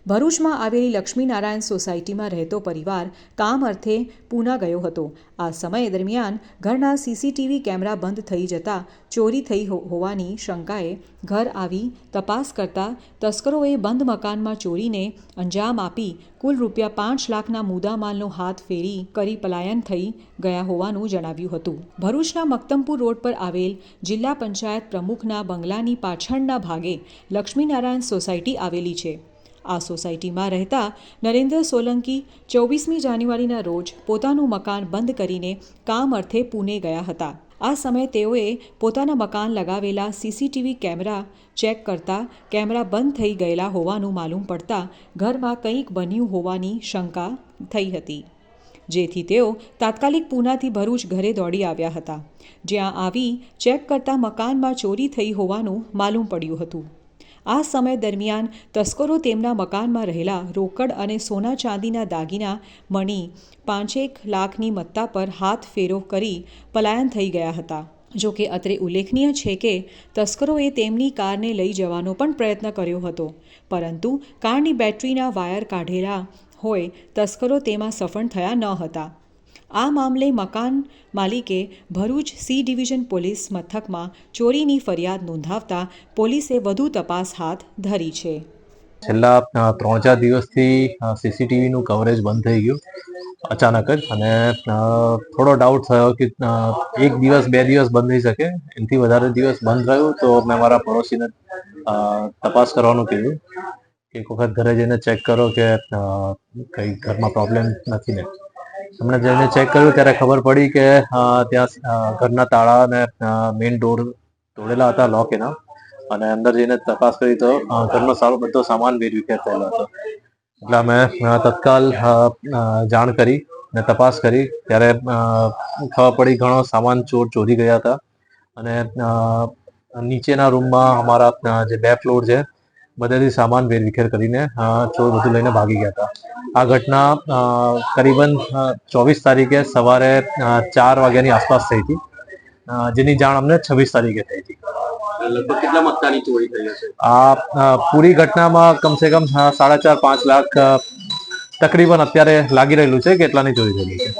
ભરૂચમાં આવેલી લક્ષ્મીનારાયણ સોસાયટીમાં રહેતો પરિવાર કામ અર્થે પૂના ગયો હતો। આ સમય દરમિયાન ઘરના સીસીટીવી કેમેરા બંધ થઈ જતા ચોરી થઈ હોવાની શંકાએ ઘર આવી તપાસ કરતા તસ્કરોએ બંધ મકાનમાં ચોરીને અંજામ આપી કુલ ₹5 લાખના મુદ્દામાલનો હાથ ફેરી કરી પલાયન થઈ ગયા હોવાનું જણાવ્યું હતું। ભરૂચના મક્તમપુર રોડ પર આવેલ જિલ્લા પંચાયત પ્રમુખના બંગલાની પાછળના ભાગે લક્ષ્મીનારાયણ સોસાયટી આવેલી છે। આ સોસાયટીમાં રહેતા નરેન્દ્ર સોલંકી 24મી જાન્યુઆરીના રોજ પોતાનું મકાન બંધ કરીને કામ અર્થે પુણે ગયા હતા। આ સમયે તેઓએ પોતાના મકાન લગાવેલા સીસીટીવી કેમેરા ચેક કરતા કેમેરા બંધ થઈ ગયેલા હોવાનું માલુમ પડતા ઘરમાં કંઈક બન્યું હોવાની શંકા થઈ હતી, જેથી તેઓ તાત્કાલિક પૂનાથી ભરૂચ ઘરે દોડી આવ્યા હતા, જ્યાં આવી ચેક કરતા મકાનમાં ચોરી થઈ હોવાનું માલુમ પડ્યું હતું। આ સમય દરમિયાન તસ્કરો તેમના મકાનમાં રહેલા રોકડ અને સોના ચાંદીના દાગીના મણી 5 લાખની મત્તા પર હાથ ફેરો કરી પલાયન થઈ ગયા હતા। જો કે અત્રે ઉલ્લેખનીય છે કે તસ્કરોએ તેમની કારને લઈ જવાનો પણ પ્રયત્ન કર્યો હતો, પરંતુ કારની બેટરીના વાયર કાઢેલા હોય તસ્કરો તેમાં સફળ થયા ન હતા। આ મામલે મકાન માલિકે ભરૂચ સી ડિવિઝન પોલીસ મથકમાં ચોરીની ફરિયાદ નોંધાવતા પોલીસે વધુ તપાસ હાથ ધરી છે। છેલ્લા 3-4 દિવસથી સીસીટીવીનું કવરેજ બંધ થઈ ગયું અચાનક જ, અને થોડો ડાઉટ થયો કે 1 દિવસ 2 દિવસ બંધ થઈ શકે, એનાથી વધારે દિવસ બંધ રહ્યું તો મેં મારા પડોશીને તપાસ કરવાનું કીધું કે એક વખત ઘરે જઈને ચેક કરો કે કંઈ ઘરમાં પ્રોબ્લેમ નથી ને। એમણે જઈને ચેક કર્યું ત્યારે ખબર પડી કે ત્યાં ઘરના તાળા અને મેઇન ડોર તોડેલા હતા, લોક એના, અને અંદર જઈને તપાસ કરી તો ઘરનો સારો બધો સામાન વેરવિખેર થયેલો હતો। એટલે અમે તત્કાલ જાણ કરી ને તપાસ કરી ત્યારે ખબર પડી ઘણો સામાન ચોરી ગયા હતા, અને નીચેના રૂમમાં અમારા જે 2 ફ્લોર છે બધેથી સામાન વેરવિખેર કરીને ચોર બધું લઈને ભાગી ગયા હતા। આ ઘટના કરીબન 24 તારીખે સવારે 4 વાગ્યાની આસપાસ થઈ હતી, જેની જાણ અમને 26 તારીખે થઈ હતી। લગભગ કેટલા મત્તાની ચોરી થઈ હશે? આ પૂરી ઘટનામાં કમસે કમ 4.5-5 લાખ તકરીબન અત્યારે લાગી રહેલું છે કે કેટલાની ચોરી થયેલી છે।